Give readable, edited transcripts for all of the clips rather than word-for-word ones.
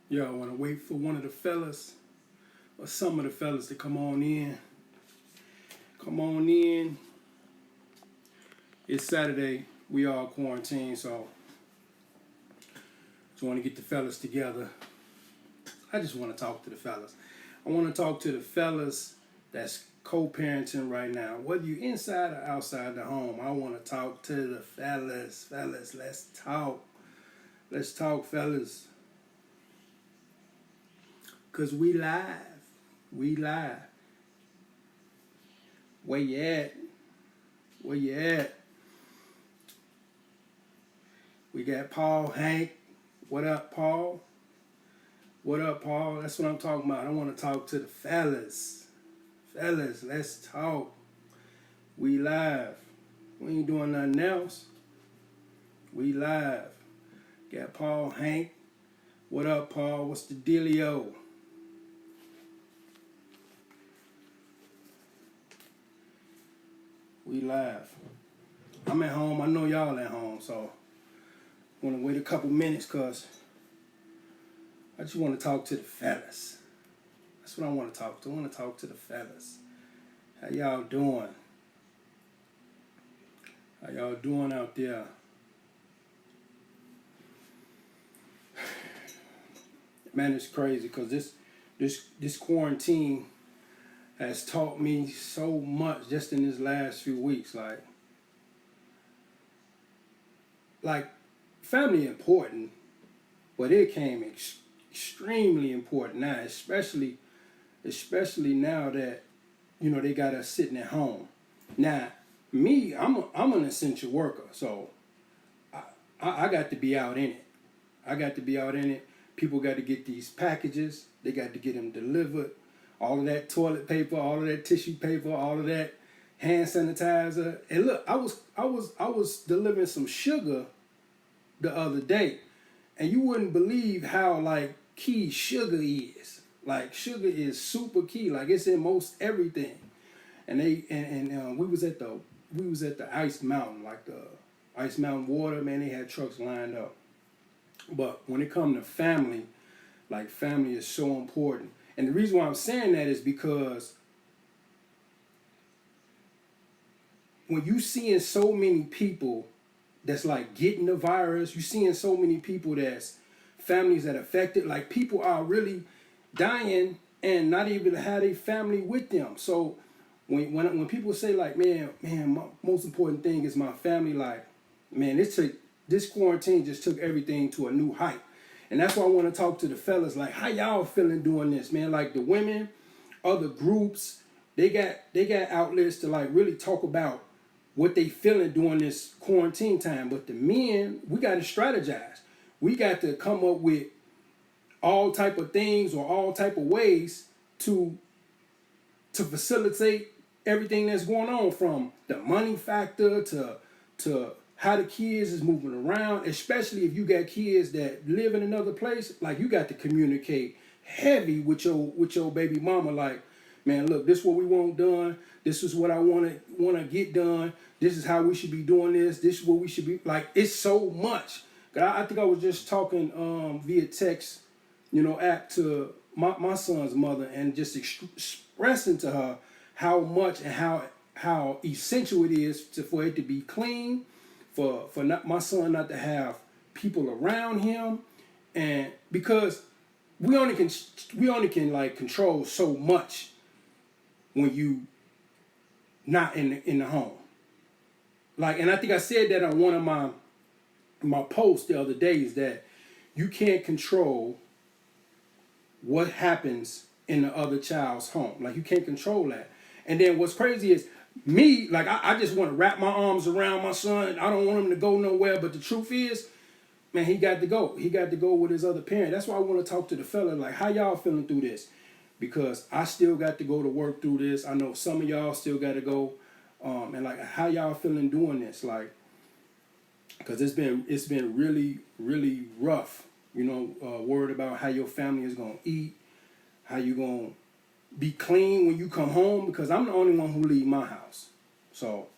Yo, I want to wait for one of the fellas or some of the fellas to come on in. Come on in. It's Saturday. We all quarantined, so just want to get the fellas together. I just want to talk to the fellas. I want to talk to the fellas that's co-parenting right now. Whether you're inside or outside the home, I want to talk to the fellas. Fellas, let's talk. Let's talk, fellas. Because we live. We live. Where you at? Where you at? We got Paul, Hank. What up, Paul? What up, Paul? That's what I'm talking about. I want to talk to the fellas. Fellas, let's talk. We live. We ain't doing nothing else. We live. Got Paul, Hank. What up, Paul? What's the dealio? We live. I'm at home. I know y'all at home, so I want to wait a couple minutes because I just want to talk to the fellas. That's what I want to talk to. I want to talk to the fellas. How y'all doing? How y'all doing out there? Man, it's crazy because this quarantine has taught me so much just in this last few weeks. Like family important, but it came extremely important now, especially now that they got us sitting at home. Now, me, I'm an essential worker, so I got to be out in it. I got to be out in it. People got to get these packages. They got to get them delivered. All of that toilet paper, all of that tissue paper, all of that hand sanitizer. And look, I was delivering some sugar the other day, and you wouldn't believe how key sugar is. Like sugar is super key. Like it's in most everything. And we was at the Ice Mountain, like the Ice Mountain water. Man, they had trucks lined up. But when it comes to family, family is so important. And the reason why I'm saying that is because when you seeing so many people that's getting the virus, you seeing so many people that's families that affected, people are really dying and not even have their family with them. So when people say man, my most important thing is my family, man, this quarantine just took everything to a new height. And that's why I want to talk to the fellas, how y'all feeling doing this, man? The women, other groups, they got outlets to really talk about what they feeling during this quarantine time. But the men, we got to strategize. We got to come up with all type of things or all type of ways to facilitate everything that's going on, from the money factor to how the kids is moving around, especially if you got kids that live in another place. You got to communicate heavy with your baby mama. Man, look, this is what we want done. This is what I want to get done. This is how we should be doing this. This is what we should be It's so much. I think I was just talking via text, app to my son's mother, and just expressing to her how much and how essential it is for it to be clean. For my son not to have people around him, and because we only can control so much when you not in the home. And I think I said that on one of my posts the other day, is that you can't control what happens in the other child's home. You can't control that. And then what's crazy is me, I just want to wrap my arms around my son. I don't want him to go nowhere. But the truth is, man, he got to go. He got to go with his other parent. That's why I want to talk to the fella. How y'all feeling through this? Because I still got to go to work through this. I know some of y'all still got to go. And how y'all feeling doing this? Because it's been really, really rough. Worried about how your family is going to eat, how you going to be clean when you come home, because I'm the only one who leave my house. So,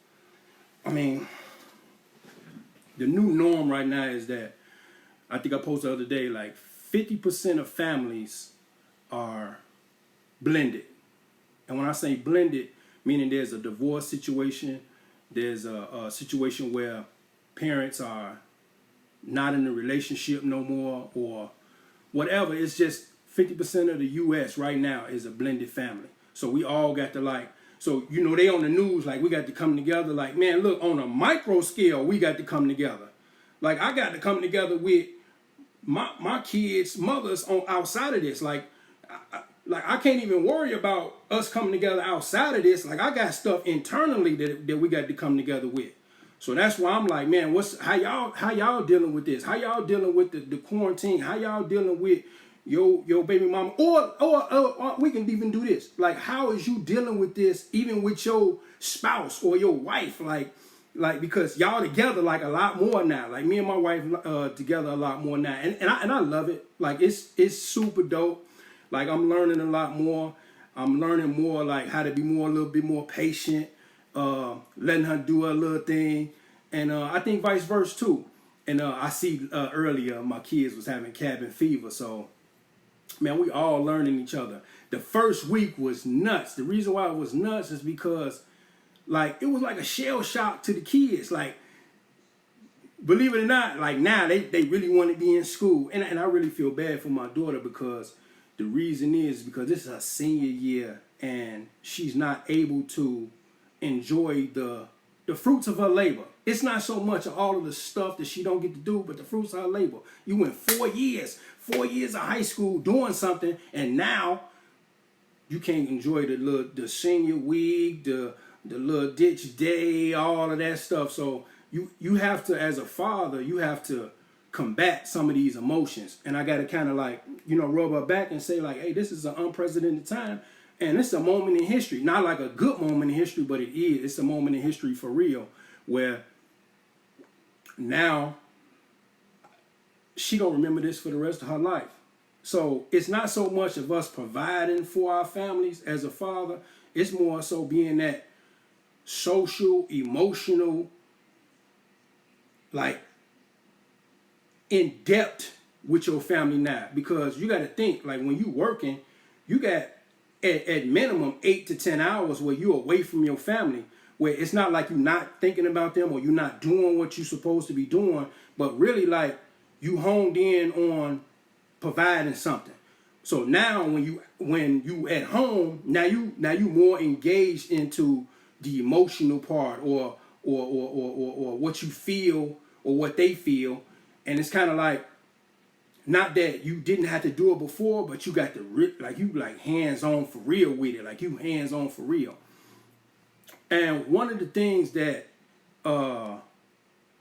I mean, the new norm right now is that I think I posted the other day 50% of families are blended. And when I say blended, meaning there's a divorce situation, there's a situation where parents are not in a relationship no more or whatever. It's just 50% of the U.S. right now is a blended family. So we all got to like, so, you know, they on the news, like we got to come together. Like, man, look, on a micro scale, we got to come together. Like, I got to come together with my kids' mothers on outside of this. Like I can't even worry about us coming together outside of this. Like, I got stuff internally that we got to come together with. So that's why I'm like, man, how y'all dealing with this? How y'all dealing with the quarantine? How y'all dealing with your baby mama? Or we can even do this. Like, how is you dealing with this even with your spouse or your wife? Like because y'all together like a lot more now. Like, me and my wife together a lot more now. And I love it. Like, it's super dope. Like, I'm learning a lot more. I'm learning more like how to be a little bit more patient. Letting her do her little thing, and I think vice versa too. And I see earlier my kids was having cabin fever, so man, we all learning each other. The first week was nuts. The reason why it was nuts is because like it was like a shell shock to the kids. Like, believe it or not, like now they really want to be in school, and I really feel bad for my daughter because the reason is because this is her senior year and she's not able to enjoy the fruits of her labor. It's not so much of all of the stuff that she don't get to do, but the fruits of her labor. You went 4 years of high school doing something, and now you can't enjoy the senior week, the little ditch day, all of that stuff. So you have to, as a father, you have to combat some of these emotions. And I got to kind of like, you know, rub her back and say like, hey, this is an unprecedented time. And it's a moment in history, not like a good moment in history, but it is. It's a moment in history for real, where now she gonna remember this for the rest of her life. So it's not so much of us providing for our families as a father. It's more so being that social, emotional, like in depth with your family now. Because you got to think, like when you working, you got at minimum 8 to 10 hours where you're away from your family, where it's not like you're not thinking about them or you're not doing what you're supposed to be doing, but really like you honed in on providing something. So now when you at home, now you more engaged into the emotional part or what you feel or what they feel, and it's kind of like, not that you didn't have to do it before, but you got to like hands-on for real with it. Like you hands-on for real. And one of the things that,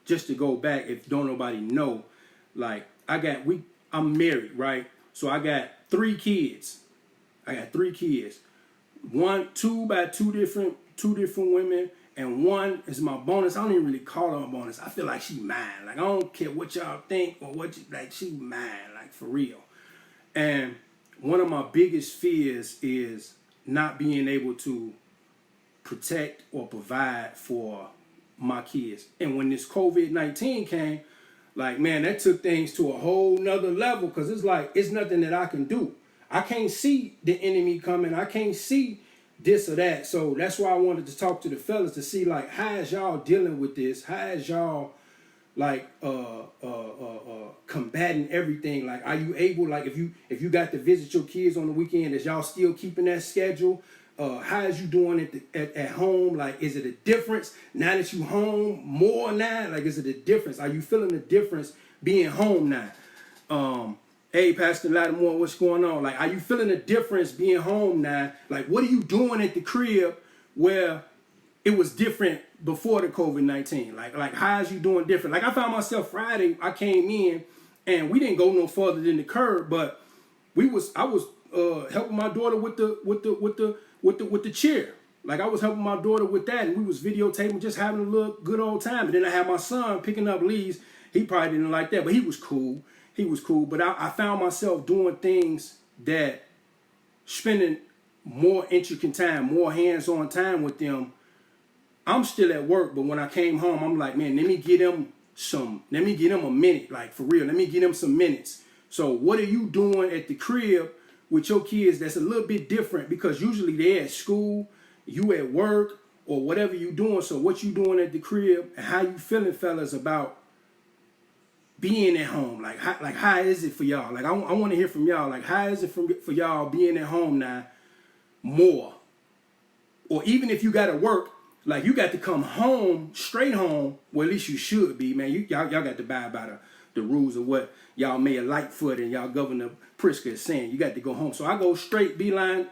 just to go back, if don't nobody know, like I'm married, right? So I got 3 kids. Two by two different women, and one is my bonus. I don't even really call her a bonus. I feel like she mine. Like, I don't care what y'all think or she mine, like for real. And one of my biggest fears is not being able to protect or provide for my kids. And when this COVID-19 came, like, man, that took things to a whole nother level, because it's like, it's nothing that I can do. I can't see the enemy coming. I can't see this or that. So that's why I wanted to talk to the fellas to see, like, how is y'all dealing with this? How is y'all like combating everything? Like, are you able, like, if you got to visit your kids on the weekend, is y'all still keeping that schedule? How is you doing it at home? Like, is it a difference now that you home more now? Like, is it a difference? Are you feeling the difference being home now? Hey, Pastor Lattimore, what's going on? Like, are you feeling a difference being home now? Like, what are you doing at the crib where it was different before the COVID-19? Like how is you doing different? Like, I found myself Friday, I came in and we didn't go no further than the curb, but I was helping my daughter with the chair. Like, I was helping my daughter with that, and we was videotaping, just having a little good old time. And then I had my son picking up leaves. He probably didn't like that, but he was cool. But I found myself doing things that, spending more intricate time, more hands-on time with them. I'm still at work, but when I came home, I'm like, man, let me give them a minute, like, for real. Let me give them some minutes So what are you doing at the crib with your kids that's a little bit different? Because usually they're at school, you at work, or whatever you doing. So what you doing at the crib and how you feeling, fellas, about being at home? Like how is it for y'all? Like I want to hear from y'all. Like how is it for y'all being at home now more? Or even if you got to work, like you got to come home, straight home. Well, at least you should be, man. Y'all got to abide by the rules of what y'all Mayor Lightfoot and y'all Governor Pritzker is saying. You got to go home. So I go straight beeline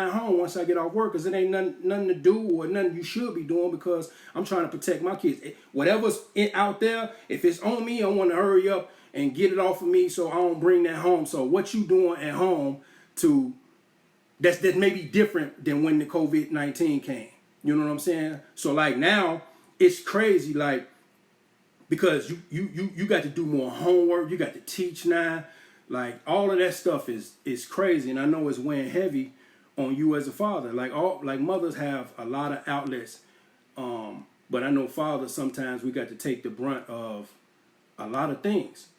home once I get off work, because it ain't nothing to do or nothing you should be doing, because I'm trying to protect my kids. Whatever's out there, if it's on me, I want to hurry up and get it off of me so I don't bring that home. So what you doing at home that's maybe different than when the COVID-19 came. You know what I'm saying? So like now it's crazy, like, because you got to do more homework, you got to teach now. Like all of that stuff is crazy, and I know it's weighing heavy on you as a father. Like mothers have a lot of outlets, but I know fathers sometimes we got to take the brunt of a lot of things,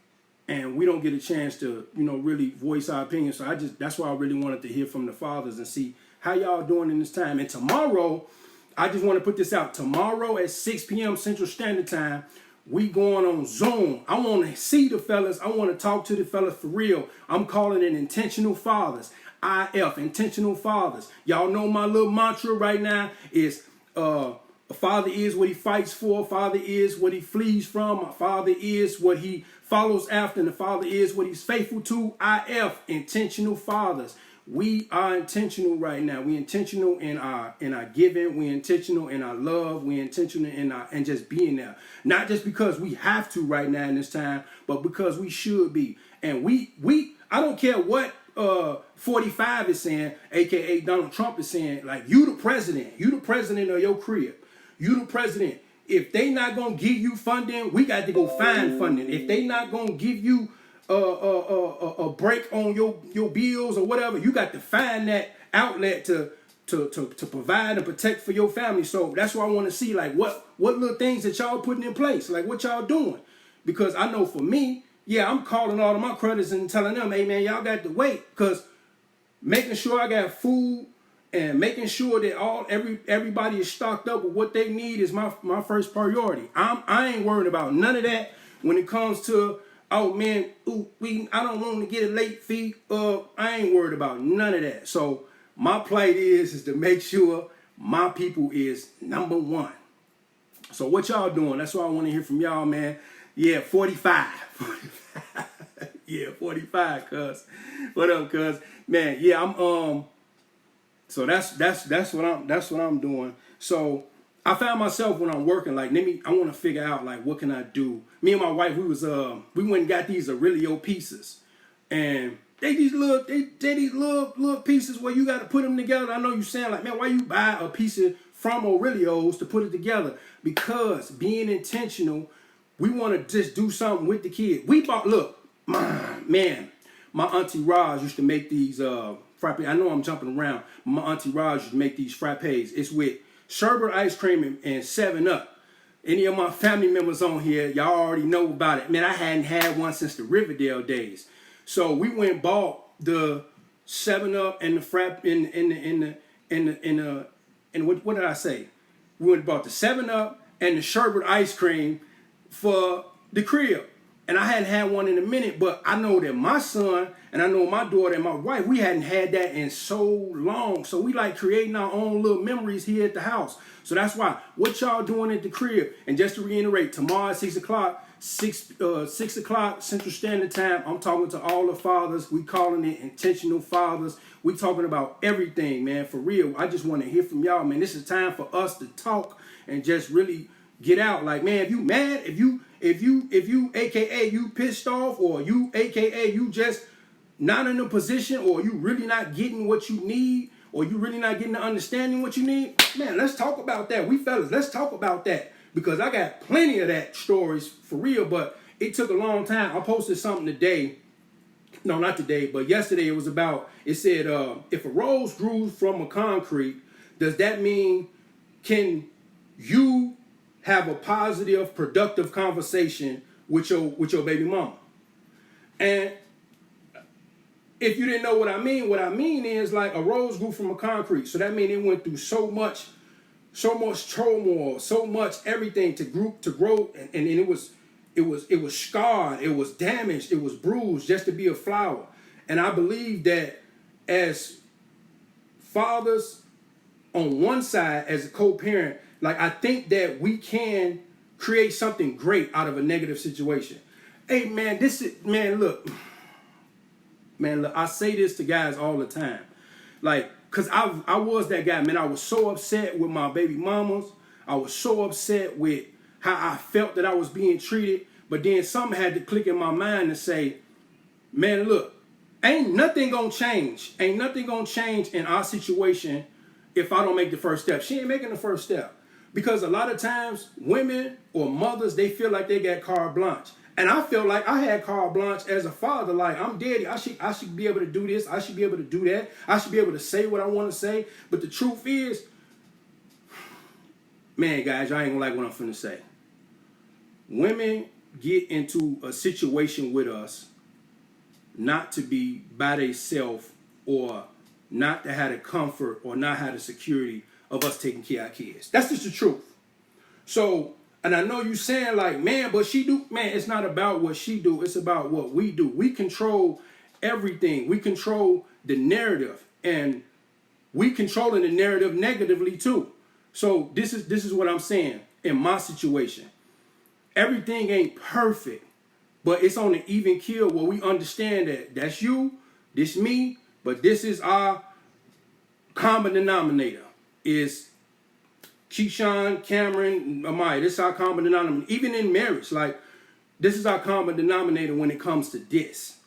and we don't get a chance to really voice our opinion. So that's why I really wanted to hear from the fathers and see how y'all doing in this time. And tomorrow, I just want to put this out. Tomorrow at 6 p.m. Central Standard Time, we going on Zoom. I want to see the fellas. I want to talk to the fellas for real. I'm calling it Intentional Fathers. IF, Intentional Fathers. Y'all know my little mantra right now is a father is what he fights for. A father is what he flees from. A father is what he follows after. And a father is what he's faithful to. IF, Intentional Fathers. We are intentional right now. We intentional in our giving. We intentional in our love. We intentional in just being there. Not just because we have to right now in this time, but because we should be. And I don't care what 45 is saying, aka Donald Trump is saying. Like, you the president. You the president of your crib. You the president. If they not gonna give you funding, we got to go find funding. If they not gonna give you a break on your bills or whatever, you got to find that outlet to provide and protect for your family. So that's why I want to see, like, what little things that y'all putting in place, like what y'all doing. Because I know for me, yeah, I'm calling all of my creditors and telling them, hey man, y'all got to wait, because making sure I got food and making sure that everybody is stocked up with what they need is my first priority. I ain't worried about none of that when it comes to, oh man, I don't want to get a late fee. I ain't worried about none of that. So my plight is to make sure my people is number one. So what y'all doing? That's what I want to hear from y'all, man. Yeah, 45. Yeah, 45, cuz. What up, cuz? Man, yeah, I'm so that's what I'm doing. So I found myself when I'm working, like, I want to figure out, like, what can I do? Me and my wife, we went and got these Aurelio pieces, and they these little pieces where you got to put them together. I know you saying, like, man, why you buy a piece from Aurelio's to put it together? Because being intentional, we want to just do something with the kid. We bought, my auntie Raj used to make these frappes. I know I'm jumping around. My auntie Raj used to make these frappes. It's with sherbet ice cream and 7-Up. Any of my family members on here, y'all already know about it. Man, I hadn't had one since the Riverdale days. So we went and bought the 7-Up and the frappe what did I say? We went and bought the 7-Up and the sherbet ice cream for the crib. And I hadn't had one in a minute, but I know that my son and I know my daughter and my wife, we hadn't had that in so long. So we like creating our own little memories here at the house. So that's why, what y'all doing at the crib? And just to reiterate, tomorrow at 6 o'clock Central Standard Time, I'm talking to all the fathers. We calling it Intentional Fathers. We talking about everything, man, for real. I just want to hear from y'all, man. This is time for us to talk and just really get out. Like, man, if you mad, if you AKA you pissed off, or you AKA you just not in a position, or you really not getting what you need, or you really not getting the understanding what you need, man, let's talk about that. We fellas, let's talk about that, because I got plenty of that stories for real, but it took a long time. I posted something today. No, not today, but yesterday. It said, if a rose grew from a concrete, does that mean, can you have a positive, productive conversation with your baby mama? And if you didn't know what I mean is like a rose grew from a concrete. So that means it went through so much turmoil, so much everything to grow, and it was scarred, it was damaged, it was bruised just to be a flower. And I believe that as fathers on one side, as a co-parent, like I think that we can create something great out of a negative situation. Hey man, look, I say this to guys all the time. Like, cause I was that guy, man. I was so upset with my baby mamas. I was so upset with how I felt that I was being treated. But then something had to click in my mind to say, man, look, ain't nothing gonna change. Ain't nothing gonna change in our situation if I don't make the first step. She ain't making the first step. Because a lot of times women or mothers, they feel like they got carte blanche. And I feel like I had carte blanche as a father. Like, I'm daddy. I should be able to do this. I should be able to do that. I should be able to say what I want to say. But the truth is, man, guys, y'all ain't gonna like what I'm finna say. Women get into a situation with us not to be by themselves, or not to have the comfort, or not have the security of us taking care of our kids. That's just the truth. So, and I know you saying like, man, but she do. Man, it's not about what she do. It's about what we do. We control everything. We control the narrative, and we controlling the narrative negatively too. So this is what I'm saying in my situation. Everything ain't perfect, but it's on an even keel where we understand that that's you, this me, but this is our common denominator. Is Keyshawn, Cameron, Amaya. This is our common denominator. Even in marriage, like, this is our common denominator when it comes to this.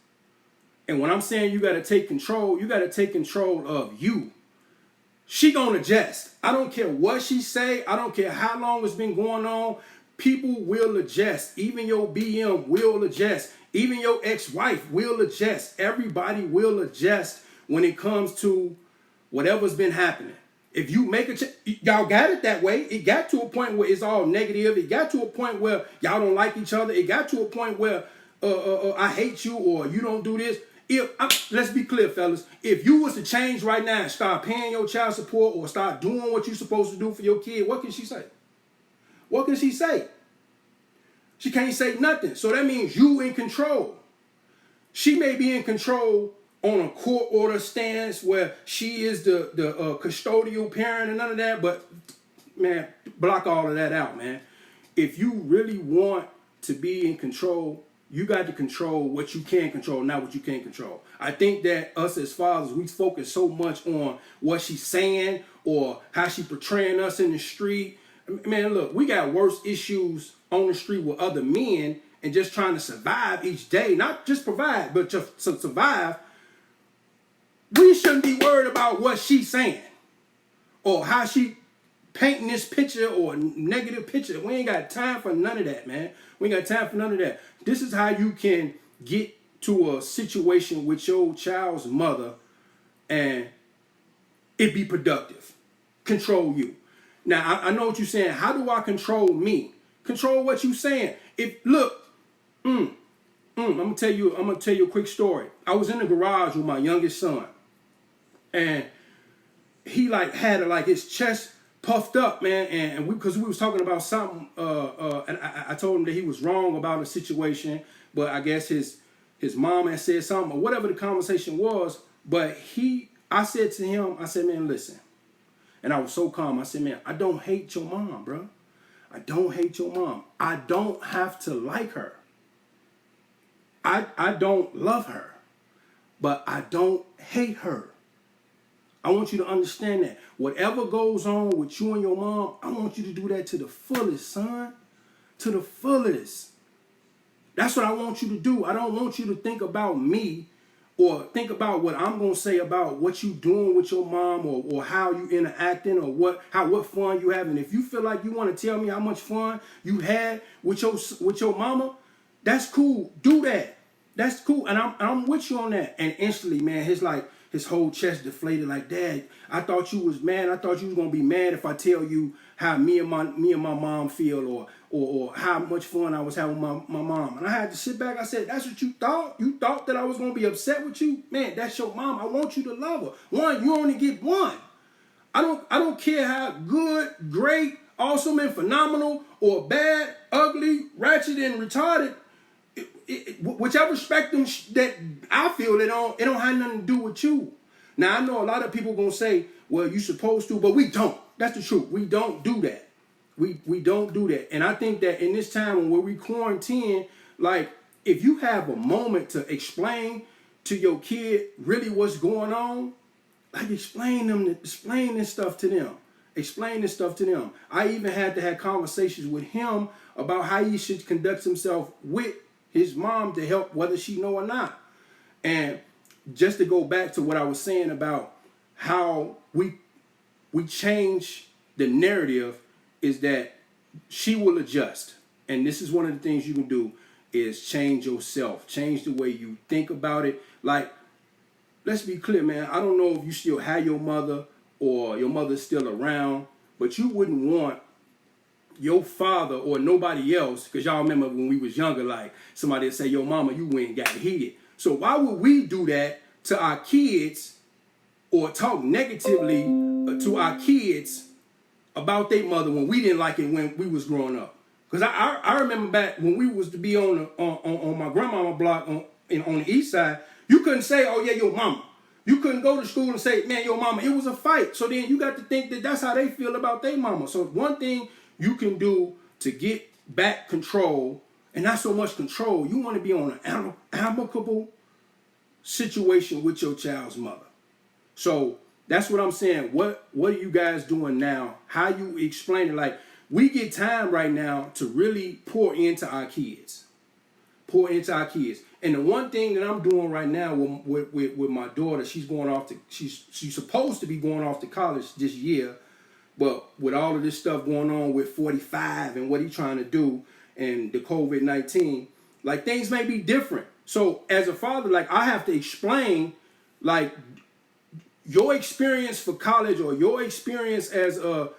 And when I'm saying you got to take control, you got to take control of you. She gonna adjust. I don't care what she say. I don't care how long it's been going on. People will adjust. Even your BM will adjust. Even your ex-wife will adjust. Everybody will adjust when it comes to whatever's been happening. If you make a y'all got it that way. It got to a point where it's all negative. It got to a point where y'all don't like each other. It got to a point where I hate you, or you don't do this. Let's be clear, fellas. If you was to change right now and start paying your child support, or start doing what you're supposed to do for your kid, what can she say? What can she say? She can't say nothing. So that means you in control. She may be in control on a court order stance where she is the custodial parent and none of that, but man, block all of that out, man. If you really want to be in control, you got to control what you can control, not what you can't control. I think that us as fathers, we focus so much on what she's saying or how she portraying us in the street. Man, look, we got worse issues on the street with other men and just trying to survive each day. Not just provide, but just to survive. We shouldn't be worried about what she's saying or how she painting this picture or negative picture. We ain't got time for none of that, man. We ain't got time for none of that. This is how you can get to a situation with your child's mother and it be productive. Control you. Now, I know what you're saying. How do I control me? Control what you saying. I'm gonna tell you a quick story. I was in the garage with my youngest son, and he had his chest puffed up, man, and because we was talking about something, and I told him that he was wrong about a situation, but I guess his mom had said something or whatever the conversation was. But I said to him, I said, man, listen, and I was so calm. I said, man, I don't hate your mom, bro. I don't hate your mom. I don't have to like her. I don't love her, but I don't hate her. I want you to understand that. Whatever goes on with you and your mom, I want you to do that to the fullest, son. To the fullest. That's what I want you to do. I don't want you to think about me or think about what I'm going to say about what you doing with your mom or how you interacting or what fun you having. If you feel like you want to tell me how much fun you had with your mama, that's cool. Do that. That's cool. And I'm with you on that. And instantly, man, his whole chest deflated like, Dad, I thought you was mad. I thought you was going to be mad if I tell you how me and my mom feel or how much fun I was having with my mom. And I had to sit back. I said, that's what you thought? You thought that I was going to be upset with you? Man, that's your mom. I want you to love her. One, you only get one. I don't care how good, great, awesome, and phenomenal, or bad, ugly, ratchet, and retarded, whichever spectrum that I feel it don't have nothing to do with you. Now, I know a lot of people going to say, well, you're supposed to, but we don't. That's the truth. We don't do that. We don't do that. And I think that in this time when we quarantine, like, if you have a moment to explain to your kid really what's going on, like, explain this stuff to them. Explain this stuff to them. I even had to have conversations with him about how he should conduct himself with his mom to help whether she know or not. And just to go back to what I was saying about how we change the narrative, is that she will adjust. And this is one of the things you can do, is change yourself. Change the way you think about it. Like, let's be clear, man. I don't know if you still have your mother or your mother's still around, but you wouldn't want your father or nobody else, because y'all remember when we was younger, like, somebody would say, yo, mama, you went and got heated. So why would we do that to our kids, or talk negatively to our kids about their mother when we didn't like it when we was growing up? Because I remember back when we was to be on my grandmama block on the east side, you couldn't say, oh yeah, your mama. You couldn't go to school and say, man, your mama. It was a fight. So then you got to think that that's how they feel about their mama. So one thing you can do to get back control, and not so much control, you want to be on an amicable situation with your child's mother. So that's what I'm saying. What are you guys doing now? How you explain it? Like, we get time right now to really pour into our kids. Pour into our kids. And the one thing that I'm doing right now with my daughter, she's supposed to be going off to college this year, but with all of this stuff going on with 45 and what he's trying to do and the COVID-19, like, things may be different. So as a father, like, I have to explain, like, your experience for college or your experience as a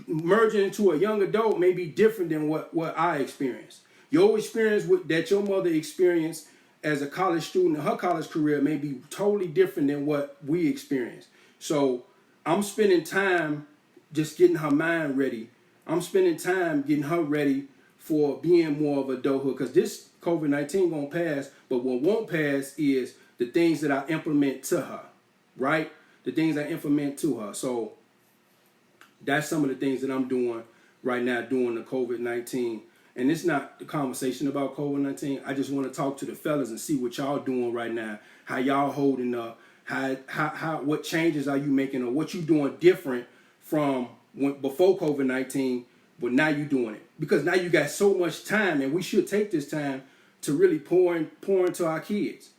merging into a young adult may be different than what I experienced. Your experience that your mother experienced as a college student in her college career may be totally different than what we experienced. So I'm spending time just getting her mind ready. I'm spending time getting her ready for being more of adulthood, because this COVID-19 gonna pass, but what won't pass is the things that I implement to her, right? The things I implement to her. So that's some of the things that I'm doing right now during the COVID-19. And it's not the conversation about COVID-19. I just want to talk to the fellas and see what y'all doing right now, how y'all holding up, how what changes are you making, or what you doing different from before COVID-19, but now you doing it. Because now you got so much time, and we should take this time to really pour into our kids.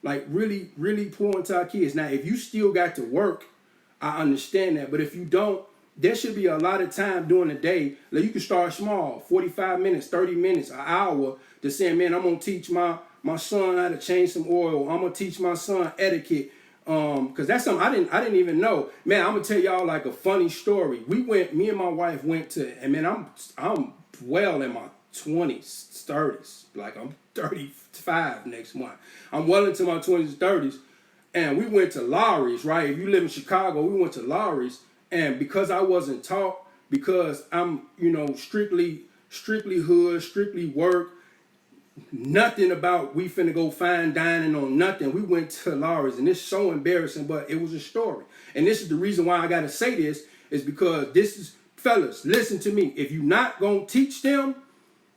Like, really, really pour into our kids. Now, if you still got to work, I understand that. But if you don't, there should be a lot of time during the day. Like, you can start small, 45 minutes, 30 minutes, an hour, to say, man, I'm going to teach my son how to change some oil. I'm going to teach my son etiquette. Because that's something I didn't even know. Man, I'm going to tell y'all, like, a funny story. Me and my wife went to, and man, I'm well in my 20s, 30s. Like, I'm 35 next month. I'm well into my 20s, 30s. And we went to Lowry's, right? If you live in Chicago, we went to Lowry's. And because I wasn't taught, because I'm, strictly hood, strictly work, nothing about we finna go fine dining on nothing. We went to Lowry's, and it's so embarrassing, but it was a story. And this is the reason why I gotta say this, is because fellas, listen to me. If you're not gonna teach them,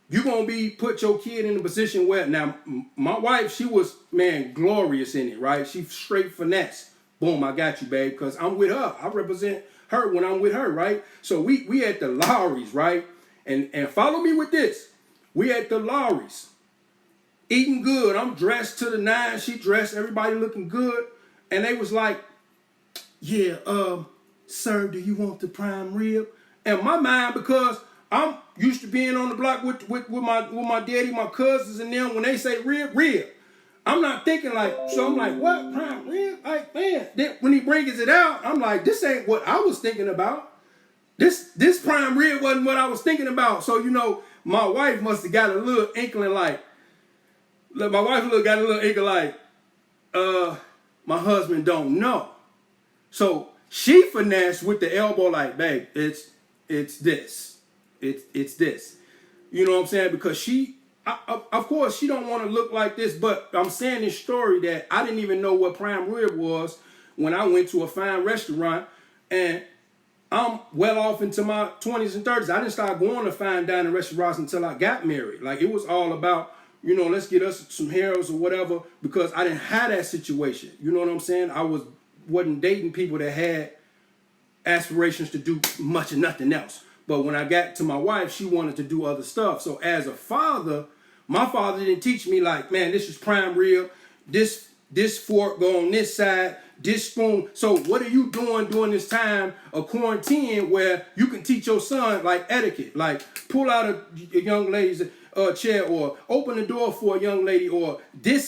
you're gonna put your kid in a position where, now, my wife, she was, man, glorious in it, right? She straight finesse. Boom, I got you, babe, because I'm with her. I represent her when I'm with her, right? So we at the Lowry's, right? And follow me with this. We at the Lowry's, eating good. I'm dressed to the nines. She dressed, everybody looking good. And they was like, yeah, sir, do you want the prime rib? And my mind, because I'm used to being on the block with my daddy, my cousins, and them, when they say rib, I'm not thinking like, so I'm like, what, prime rib? Like, man, then when he brings it out, I'm like, this ain't what I was thinking about. This prime rib wasn't what I was thinking about. So, my wife must have got a little inkling like, my wife got a little inkling like, my husband don't know. So she finessed with the elbow like, babe, it's this. It's this. You know what I'm saying? Because of course, she don't want to look like this, but I'm saying this story that I didn't even know what prime rib was when I went to a fine restaurant, and I'm well off into my 20s and 30s. I didn't start going to fine dining restaurants until I got married. Like, it was all about, let's get us some hares or whatever, because I didn't have that situation. You know what I'm saying? I wasn't dating people that had aspirations to do much of nothing else. But when I got to my wife, she wanted to do other stuff. So as a father, my father didn't teach me like, man, this is prime rib, this fork go on this side, this spoon. So what are you doing during this time of quarantine where you can teach your son like etiquette, like pull out a young lady's chair, or open the door for a young lady, or this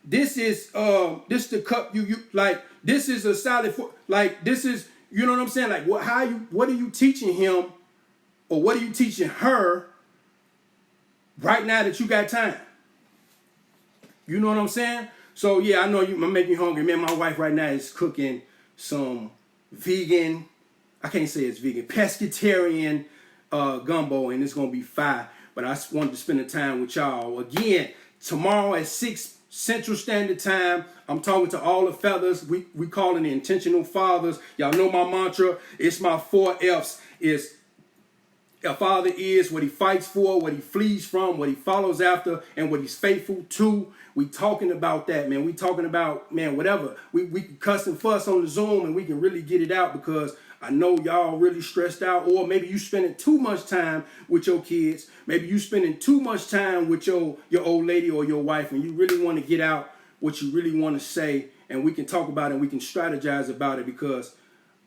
the cup you like, this is a salad fork, like this is, you know what I'm saying? Like what are you teaching him, or what are you teaching her right now that you got time? You know what I'm saying? So yeah, I know I'm making you hungry. Man, my wife right now is cooking some vegan, I can't say it's vegan, pescatarian gumbo, and it's going to be fire. But I just wanted to spend the time with y'all. Again, tomorrow at 6 Central Standard Time, I'm talking to all the fellas. We calling it intentional fathers. Y'all know my mantra. It's my 4 F's. It's a father is what he fights for, what he flees from, what he follows after, and what he's faithful to. We talking about that, man. We talking about, man, whatever. We can cuss and fuss on the Zoom, and we can really get it out, because I know y'all really stressed out, or maybe you spending too much time with your kids. Maybe you spending too much time with your old lady or your wife, and you really want to get out what you really want to say, and we can talk about it, and we can strategize about it, because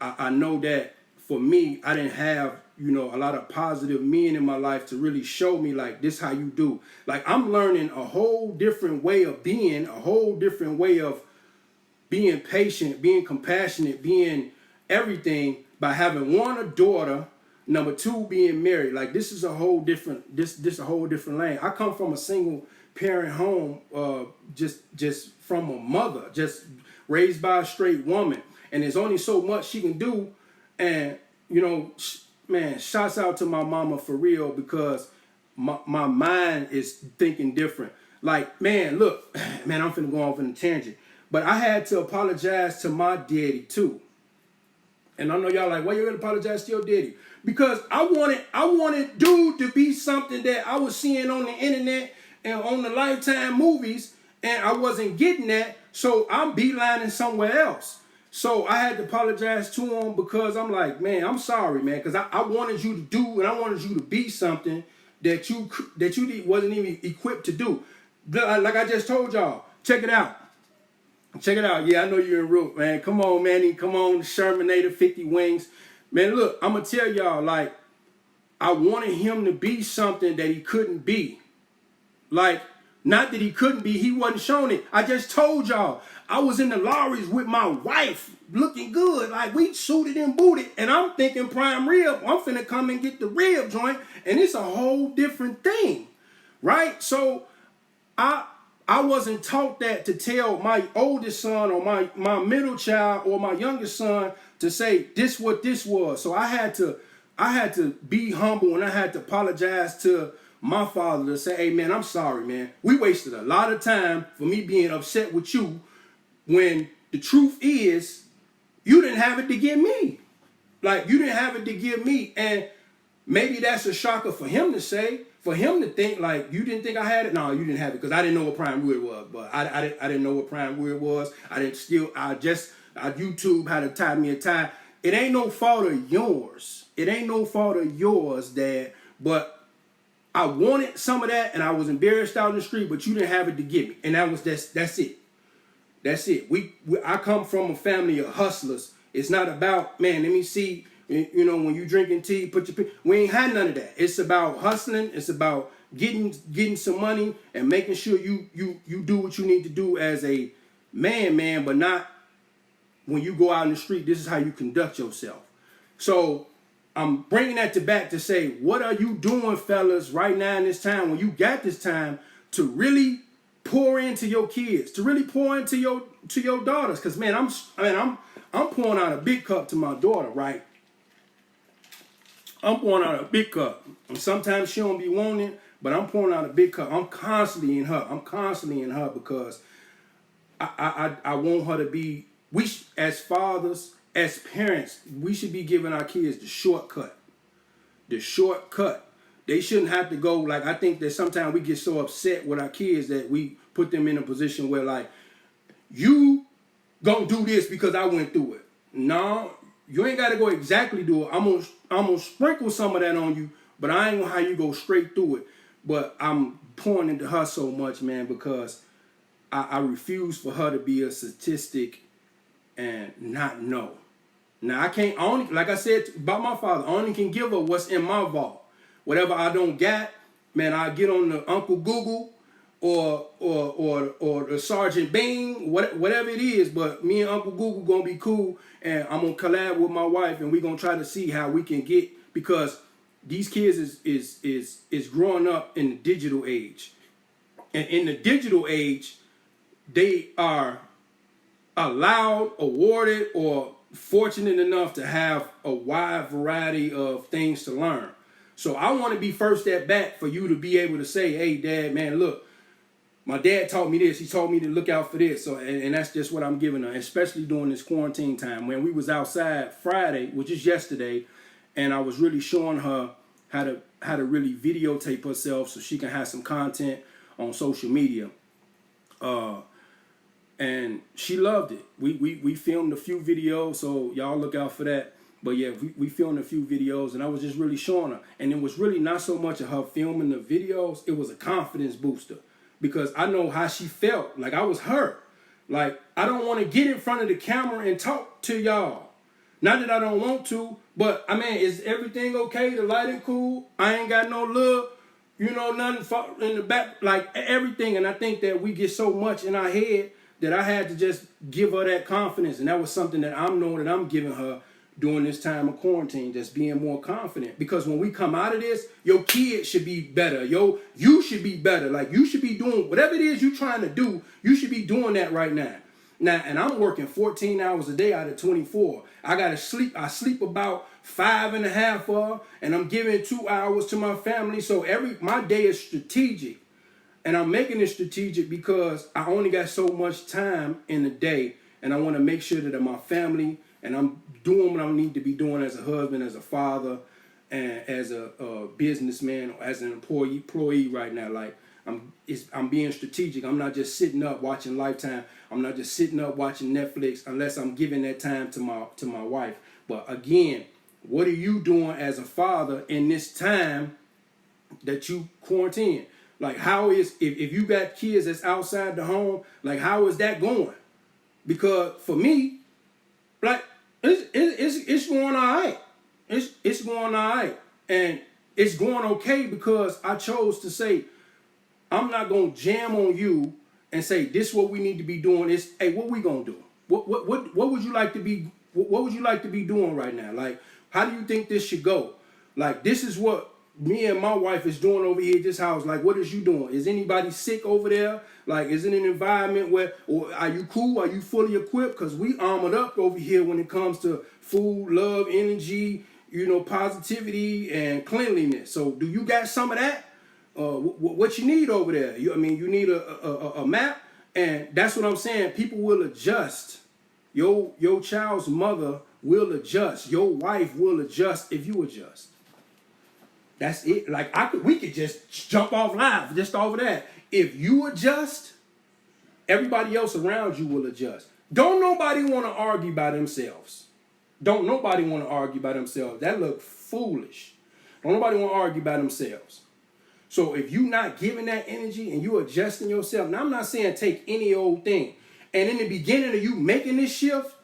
I know that for me, I didn't have, a lot of positive men in my life to really show me like, this how you do. Like, I'm learning a whole different way of being, a whole different way of being patient, being compassionate, being everything, by having one, a daughter, number 2, being married. Like, this is a whole different, this a whole different lane. I come from a single parent home, just from a mother, just raised by a straight woman. And there's only so much she can do. And, man, shouts out to my mama for real, because my mind is thinking different. Like, man, look, man, I'm finna go off on a tangent. But I had to apologize to my daddy too. And I know y'all like, why you gonna apologize to your daddy? Because I wanted dude to be something that I was seeing on the internet and on the Lifetime movies, and I wasn't getting that, so I'm beelining somewhere else. So I had to apologize to him, because I'm like, man, I'm sorry, man, because I wanted you to do, and I wanted you to be something that you wasn't even equipped to do. Like I just told y'all, check it out. Check it out. Yeah, I know you're in route, man. Come on, Manny. Come on, Shermanator 50 Wings. Man, look, I'm going to tell y'all, like, I wanted him to be something that he couldn't be. Like, not that he couldn't be, he wasn't showing it. I just told y'all, I was in the lorries with my wife, looking good. Like, we suited and booted, and I'm thinking prime rib. I'm finna come and get the rib joint, and it's a whole different thing, right? So I wasn't taught that to tell my oldest son or my middle child or my youngest son to say this what this was. So I had to be humble, and I had to apologize to my father to say, hey, man, I'm sorry, man. We wasted a lot of time for me being upset with you, when the truth is you didn't have it to give me. Like, you didn't have it to give me. And maybe that's a shocker for him to say, for him to think like, you didn't think I had it? No, you didn't have it, because I didn't know what prime rib was. But I didn't know what prime rib was. I YouTube how to tie me a tie. It ain't no fault of yours. It ain't no fault of yours, Dad. But I wanted some of that, and I was embarrassed out in the street, but you didn't have it to give me. And that's it. That's it. I come from a family of hustlers. It's not about, man, let me see, when you drinking tea, we ain't had none of that. It's about hustling. It's about getting some money and making sure you do what you need to do as a man, but not when you go out in the street. This is how you conduct yourself. So I'm bringing that back to say, what are you doing, fellas, right now in this time when you got this time to really pour into your kids, to really pour into your daughters? Because man, I'm pouring out a big cup to my daughter, right? I'm pouring out a big cup. And sometimes she don't be wanting it, but I'm pouring out a big cup. I'm constantly in her. Because I want her to be. As fathers, as parents, we should be giving our kids the shortcut. The shortcut. They shouldn't have to go, like, I think that sometimes we get so upset with our kids that we put them in a position where, like, you gonna do this because I went through it. No, you ain't gotta go exactly do it. I'm gonna sprinkle some of that on you, but I ain't gonna have you go straight through it. But I'm pouring into her so much, man, because I refuse for her to be a statistic and not know. Now, like I said about my father, I only can give her what's in my vault. Whatever I don't got, man, I get on the Uncle Google or the Sergeant Bean, whatever it is. But me and Uncle Google gonna be cool, and I'm gonna collab with my wife, and we gonna try to see how we can get, because these kids is growing up in the digital age, and in the digital age, they are allowed, awarded, or fortunate enough to have a wide variety of things to learn. So I want to be first at bat for you to be able to say, hey, Dad, man, look, my dad taught me this. He told me to look out for this. So, and that's just what I'm giving her, especially during this quarantine time. When we was outside Friday, which is yesterday, and I was really showing her how to really videotape herself so she can have some content on social media. And she loved it. We filmed a few videos, so y'all look out for that. But yeah, we filmed a few videos, and I was just really showing her. And it was really not so much of her filming the videos. It was a confidence booster, because I know how she felt. Like, I was her. Like, I don't want to get in front of the camera and talk to y'all. Not that I don't want to, but I mean, is everything okay? The lighting cool? I ain't got no love. Nothing in the back, like everything. And I think that we get so much in our head that I had to just give her that confidence. And that was something that I'm knowing that I'm giving her during this time of quarantine, just being more confident. Because when we come out of this, your kids should be better. You should be better. Like, you should be doing whatever it is you're trying to do. You should be doing that right now. Now, and I'm working 14 hours a day out of 24. I got to sleep. I sleep about 5.5 hours, and I'm giving 2 hours to my family. So my day is strategic. And I'm making it strategic because I only got so much time in the day, and I want to make sure that I'm my family, and I'm doing what I need to be doing as a husband, as a father, and as a businessman, or as an employee right now. Like, I'm being strategic. I'm not just sitting up watching Lifetime. I'm not just sitting up watching Netflix unless I'm giving that time to my wife. But again, what are you doing as a father in this time that you quarantine? Like, how is, if you got kids that's outside the home, like, how is that going? Because for me, like, it's going all right. It's going all right. And it's going okay because I chose to say, I'm not going to jam on you and say, this is what we need to be doing. It's, hey, what we going to do? What would you like to be, what would you like to be doing right now? Like, how do you think this should go? Like, this is what me and my wife is doing over here at this house. Like, what is you doing? Is anybody sick over there? Like, is it an environment where, or are you cool? Are you fully equipped? Because we armored up over here when it comes to food, love, energy, positivity, and cleanliness. So do you got some of that? What you need over there? You need a map, and that's what I'm saying. People will adjust. Your child's mother will adjust. Your wife will adjust if you adjust. That's it. Like, we could just jump off live just over that. If you adjust, everybody else around you will adjust. Don't nobody want to argue by themselves. Don't nobody want to argue by themselves. That look foolish. Don't nobody want to argue by themselves. So if you're not giving that energy and you adjusting yourself, now I'm not saying take any old thing. And in the beginning of you making this shift,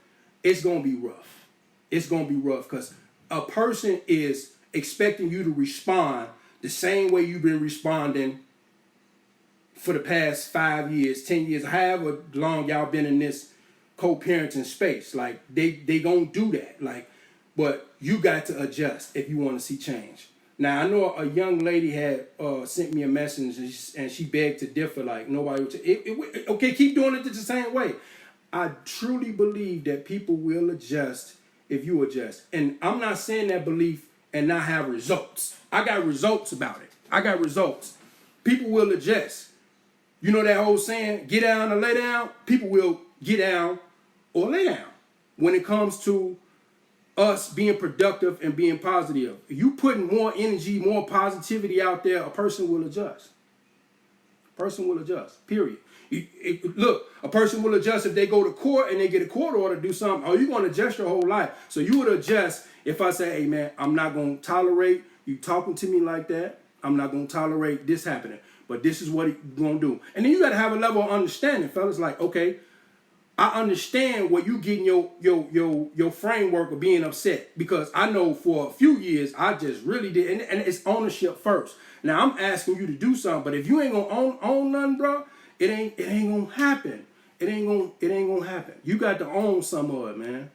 it's going to be rough. It's going to be rough because a person is expecting you to respond the same way you've been responding for the past 5 years, 10 years, however long y'all been in this co-parenting space. Like, they gonna do that. Like, But you got to adjust if you want to see change. Now I know a young lady had sent me a message and she begged to differ. Like nobody would. Okay, keep doing it the same way. I truly believe that people will adjust if you adjust. And I'm not saying that belief and not have results. I got results about it. I got results. People will adjust. You know that whole saying, get down or lay down? People will get down or lay down when it comes to us being productive and being positive. If you putting more energy, more positivity out there, a person will adjust. A person will adjust, period. Look, a person will adjust if they go to court and they get a court order to do something. Or you're going to adjust your whole life. So you would adjust if I say, hey, man, I'm not going to tolerate you talking to me like that. I'm not going to tolerate this happening. But this is what you're going to do. And then you got to have a level of understanding, fellas. Like, okay, I understand where you getting your framework of being upset. Because I know for a few years, I just really did. And it's ownership first. Now, I'm asking you to do something. But if you ain't going to own nothing, bro, it ain't gonna happen. It ain't gonna happen. You got to own some of it, man.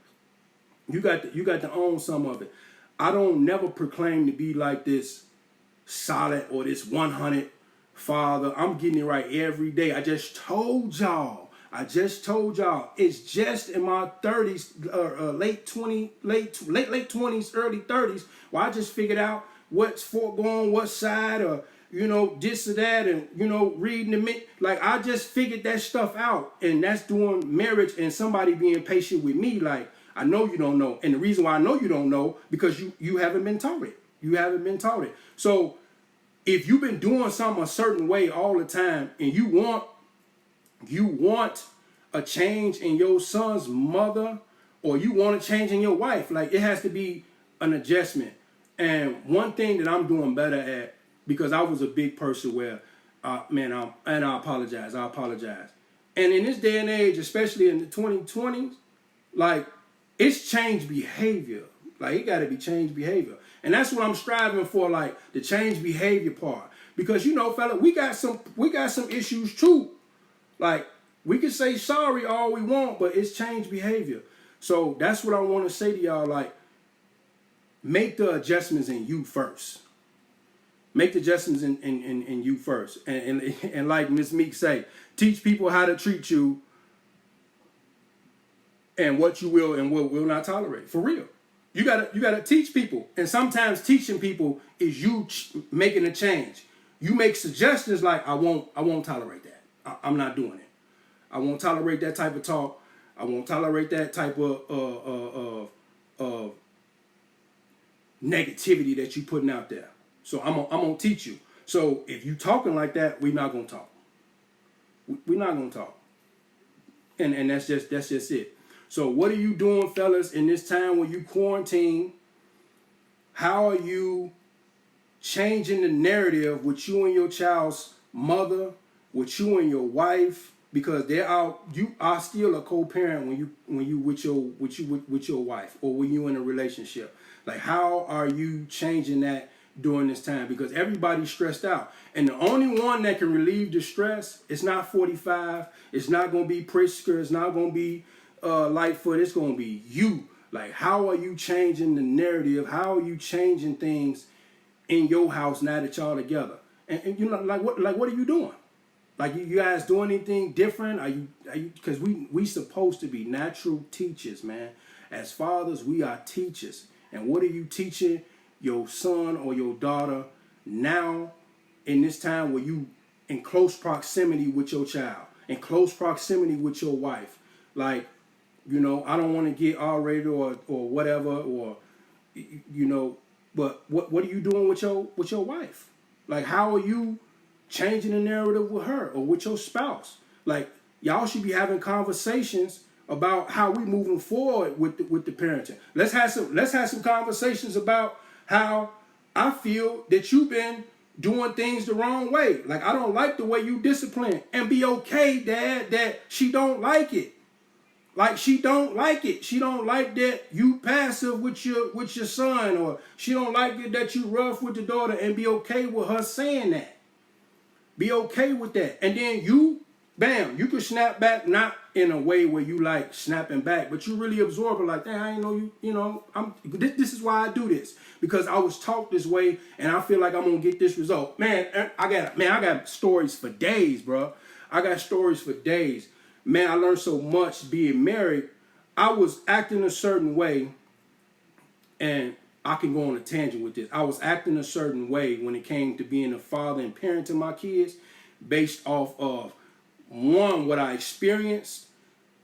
You got to own some of it. I don't never proclaim to be like this solid or this 100 father. I'm getting it right every day. I just told y'all. It's just in my 30s, late 20s, early 30s, where I just figured out what's going, what side, or this or that, and reading the like I just figured that stuff out, and that's doing marriage and somebody being patient with me. Like, I know you don't know, and the reason why I know you don't know because you haven't been taught it. You haven't been taught it. So if you've been doing something a certain way all the time, and you want a change in your son's mother, or you want a change in your wife, like it has to be an adjustment. And one thing that I'm doing better at, because I was a big person where, I apologize. And in this day and age, especially in the 2020s, like, it's changed behavior. Like, it got to be changed behavior. And that's what I'm striving for, like, the change behavior part. Because, fella, we got some issues, too. Like, we can say sorry all we want, but it's changed behavior. So that's what I want to say to y'all, like, make the adjustments in you first. Make the adjustments in you first. And like Miss Meek say, teach people how to treat you and what you will and will not tolerate. For real. You gotta teach people. And sometimes teaching people is you making a change. You make suggestions like, I won't tolerate that. I'm not doing it. I won't tolerate that type of talk. I won't tolerate that type of negativity that you putting out there. So I'm gonna teach you. So if you talking like that, we're not gonna talk. We're not gonna talk. And that's just it. So what are you doing, fellas, in this time when you quarantine? How are you changing the narrative with you and your child's mother, with you and your wife? Because you are still a co-parent when you with your wife, or when you in a relationship. Like, how are you changing that during this time? Because everybody's stressed out. And the only one that can relieve the stress, it's not 45. It's not going to be Pritzker. It's not going to be Lightfoot. It's going to be you. Like, how are you changing the narrative? How are you changing things in your house now that y'all together? And what are you doing? Like, you guys doing anything different? Are you? Because we supposed to be natural teachers, man. As fathers, we are teachers. And what are you teaching your son or your daughter now in this time where you in close proximity with your child, in close proximity with your wife? Like, I don't want to get R-rated or whatever, or, but what are you doing with your wife? Like, how are you changing the narrative with her or with your spouse? Like, y'all should be having conversations about how we moving forward with the parenting. Let's have some conversations about how I feel that you've been doing things the wrong way. Like, I don't like the way you discipline, and be okay, Dad, that she don't like it. Like, she don't like it. She don't like that you passive with your son, or she don't like it that you rough with the daughter, and be okay with her saying that. Be okay with that. And then you bam, you can snap back, not in a way where you like snapping back, but you really absorb it like, damn, I ain't know this is why I do this. Because I was taught this way and I feel like I'm gonna get this result. Man, I got stories for days, bro. I got stories for days. Man, I learned so much being married. I was acting a certain way, and I can go on a tangent with this. I was acting a certain way when it came to being a father and parent to my kids based off of, one, what I experienced,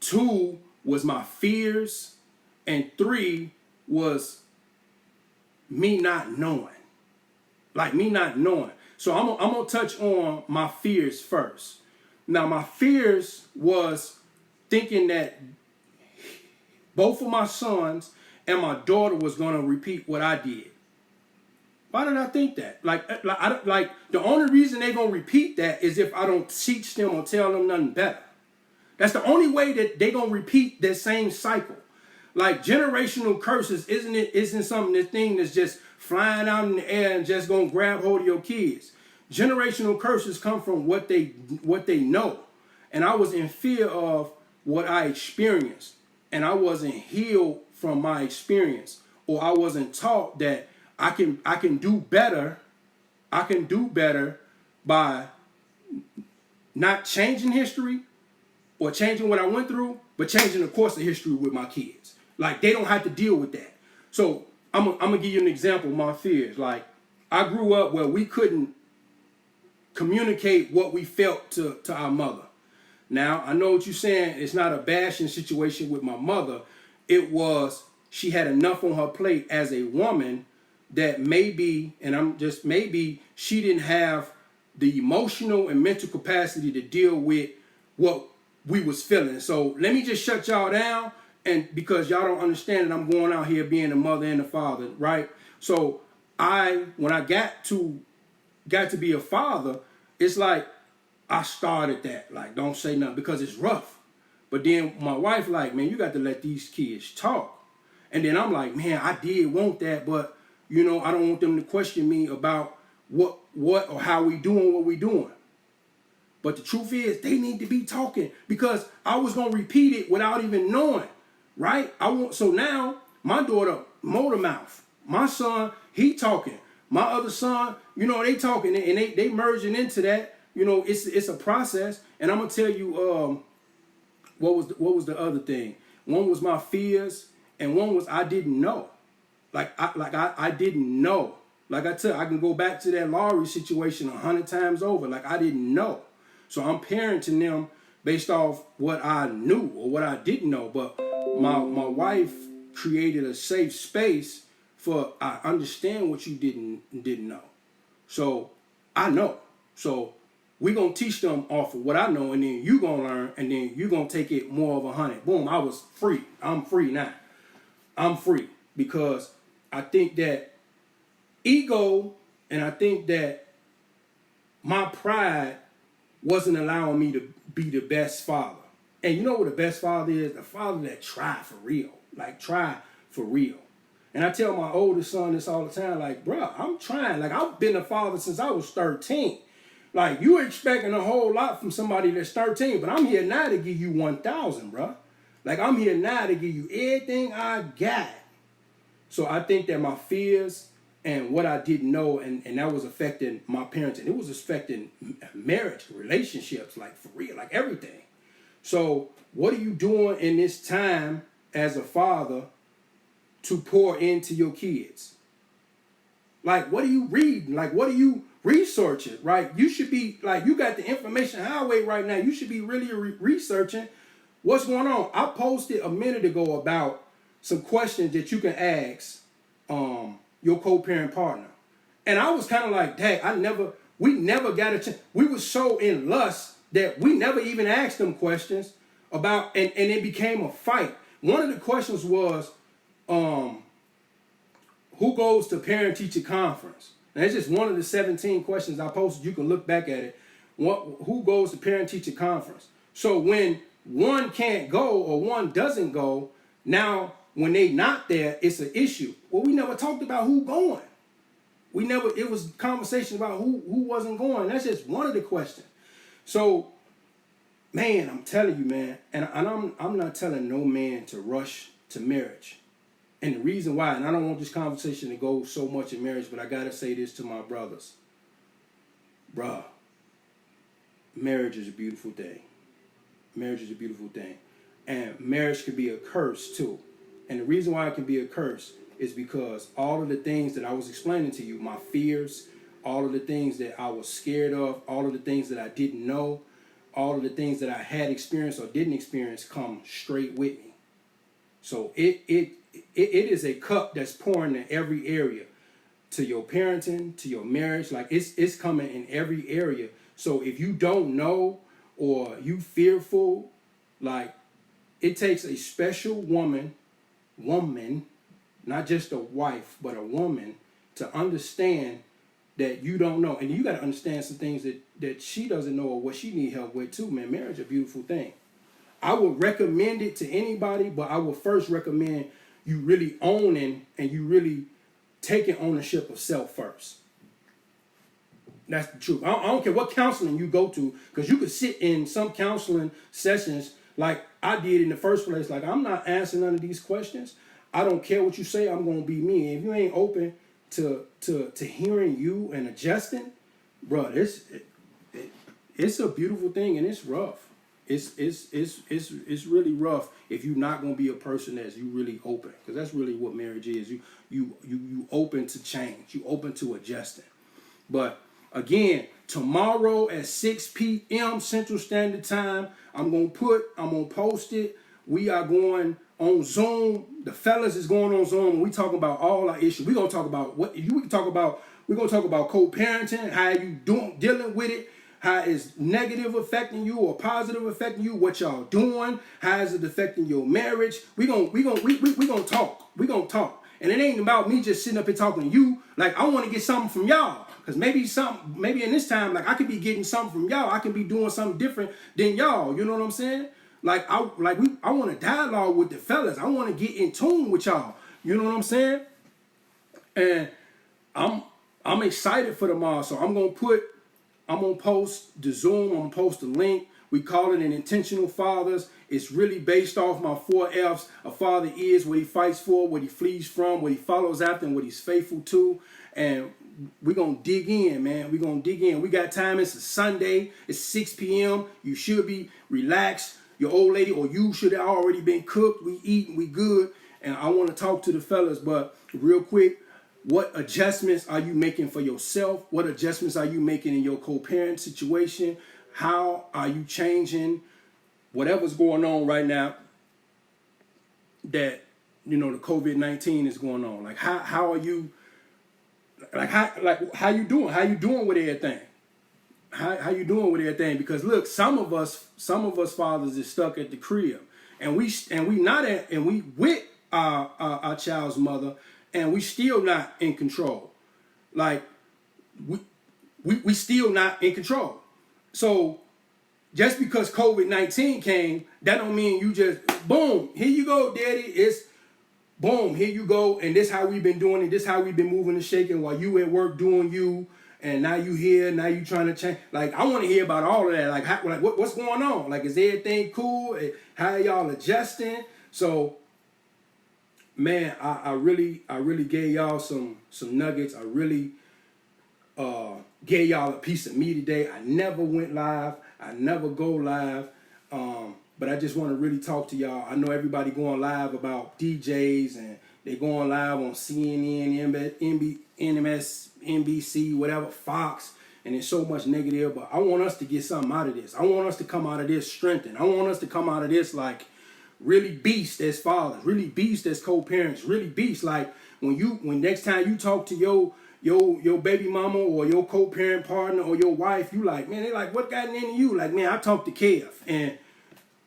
two, was my fears, and three, was me not knowing. Like me not knowing. So I'm going to touch on my fears first. Now, my fears was thinking that both of my sons and my daughter was going to repeat what I did. Why did I think that? Like the only reason they're going to repeat that is if I don't teach them or tell them nothing better. That's the only way that they're going to repeat that same cycle. Like generational curses isn't something, this thing that's just flying out in the air and just going to grab hold of your kids. Generational curses come from what they know. And I was in fear of what I experienced. And I wasn't healed from my experience. Or I wasn't taught that I can do better. I can do better by not changing history or changing what I went through, but changing the course of history with my kids. Like, they don't have to deal with that. So I'm gonna give you an example of my fears. Like, I grew up where we couldn't communicate what we felt to our mother. Now, I know what you're saying. It's not a bashing situation with my mother. It was, she had enough on her plate as a woman that maybe she didn't have the emotional and mental capacity to deal with what we was feeling. So let me just shut y'all down, and because y'all don't understand that I'm going out here being a mother and a father, right? So when I got to be a father, it's like I started that, like, don't say nothing because it's rough. But then my wife like, man, you got to let these kids talk. And then I'm like, man, I did want that, but I don't want them to question me about what or how we doing what we doing. But the truth is, they need to be talking, because I was gonna repeat it without even knowing, right? So now my daughter motor mouth, my son, he talking, my other son, they talking, and they merging into that. It's a process. And I'm gonna tell you, what was the other thing? One was my fears, and one was I didn't know. I didn't know. Like I tell you, I can go back to that Laurie situation 100 times over. Like, I didn't know. So I'm parenting them based off what I knew or what I didn't know. But my wife created a safe space for, I understand what you didn't know. So I know. So we're going to teach them off of what I know, and then you're going to learn, and then you're going to take it more of 100. Boom, I was free. I'm free now. I'm free because I think that ego, and I think that my pride wasn't allowing me to be the best father. And you know what the best father is? The father that tried for real. Like, try for real. And I tell my oldest son this all the time, like, bro, I'm trying. Like, I've been a father since I was 13. Like, you're expecting a whole lot from somebody that's 13, but I'm here now to give you 1,000, bro. Like, I'm here now to give you everything I got. So I think that my fears and what I didn't know, and that was affecting my parenting. It was affecting marriage, relationships, like, for real, like everything. So what are you doing in this time as a father to pour into your kids? Like, what are you reading? Like, what are you researching, right? You should be, like, you got the information highway right now. You should be really researching what's going on. I posted a minute ago about some questions that you can ask your co-parent partner. And I was kind of like, dang, we never got a chance. We were so in lust that we never even asked them questions about, and it became a fight. One of the questions was, who goes to parent-teacher conference? And it's just one of the 17 questions I posted. You can look back at it. Who goes to parent-teacher conference? So when one can't go or one doesn't go, now when they not there, it's an issue. Well, we never talked about who going. It was conversation about who wasn't going. That's just one of the questions. So, man, I'm telling you, man, and I'm not telling no man to rush to marriage. And the reason why, and I don't want this conversation to go so much in marriage, but I gotta say this to my brothers. Bruh, marriage is a beautiful thing. Marriage is a beautiful thing. And marriage can be a curse too. And the reason why it can be a curse is because all of the things that I was explaining to you, my fears, all of the things that I was scared of, all of the things that I didn't know, all of the things that I had experienced or didn't experience come straight with me. So it is a cup that's pouring in every area, to your parenting, to your marriage. Like it's coming in every area. So if you don't know or you fearful, like it takes a special woman, not just a wife, but a woman, to understand that you don't know. And you got to understand some things that she doesn't know or what she need help with too, man. Marriage is a beautiful thing. I would recommend it to anybody, but I would first recommend you really owning and you really taking ownership of self first. That's the truth. I don't care what counseling you go to, because you could sit in some counseling sessions like I did in the first place. Like, I'm not answering none of these questions. I don't care what you say. I'm going to be me. And if you ain't open to hearing you and adjusting, bro, it's a beautiful thing, and it's rough. It's really rough if you're not going to be a person that's you really open, because that's really what marriage is. You open to change. You open to adjusting. But again, tomorrow at 6 p.m. Central Standard Time, I'm gonna post it. We are going on Zoom. The fellas is going on Zoom. We talking about all our issues. We're gonna talk about we're gonna talk about co-parenting, how you dealing with it, how is negative affecting you or positive affecting you, what y'all doing, how is it affecting your marriage. We gonna talk. We gonna talk. And it ain't about me just sitting up here talking to you. Like, I want to get something from y'all. Because maybe in this time, like, I could be getting something from y'all. I can be doing something different than y'all. You know what I'm saying? Like, I want to dialogue with the fellas. I want to get in tune with y'all. You know what I'm saying? And I'm excited for tomorrow. So I'm gonna post the Zoom. I'm gonna post the link. We call it an intentional fathers. It's really based off my 4 F's. A father is what he fights for, what he flees from, what he follows after, and what he's faithful to. And we're going to dig in, man. We're going to dig in. We got time. It's a Sunday. It's 6 p.m. You should be relaxed. Your old lady or you should have already been cooked. We eating. We good. And I want to talk to the fellas. But real quick, what adjustments are you making for yourself? What adjustments are you making in your co-parent situation? How are you changing whatever's going on right now that, the COVID-19 is going on? Like, how are you, how you doing? How you doing with everything? How you doing with everything? Because look, some of us fathers is stuck at the crib, and we with our child's mother, and we still not in control. Like, we still not in control. So just because COVID-19 came, that don't mean you just, boom, here you go, daddy. It's boom, here you go. And this how we've been doing it. This how we've been moving and shaking while you at work doing you. And now you here, now you trying to change. Like, I want to hear about all of that. Like, what's going on? Like, is everything cool? How y'all adjusting? So, man, I really gave y'all some nuggets. I really gave y'all a piece of me today. I never went live. I never go live. But I just want to really talk to y'all. I know everybody going live about DJs, and they going live on CNN, NBC, whatever, Fox, and there's so much negative. But I want us to get something out of this. I want us to come out of this strengthened. I want us to come out of this like really beast as fathers, really beast as co-parents, really beast. Like when next time you talk to your baby mama or your co-parent partner or your wife, you like, man, they like, what got into you? Like, man, I talked to Kev, and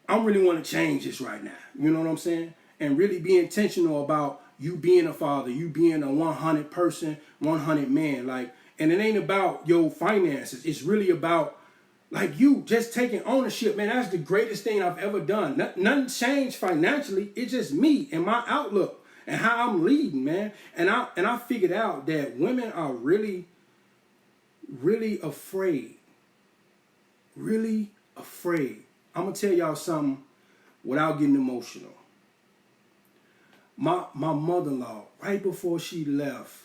I really want to change this right now. You know what I'm saying? And really be intentional about you being a father, you being a 100 person, 100 man. Like, and it ain't about your finances. It's really about, like, you just taking ownership, man. That's the greatest thing I've ever done. Nothing changed financially. It's just me and my outlook and how I'm leading, man. And I figured out that women are really, really afraid I'm gonna tell y'all something without getting emotional. My mother-in-law, right before she left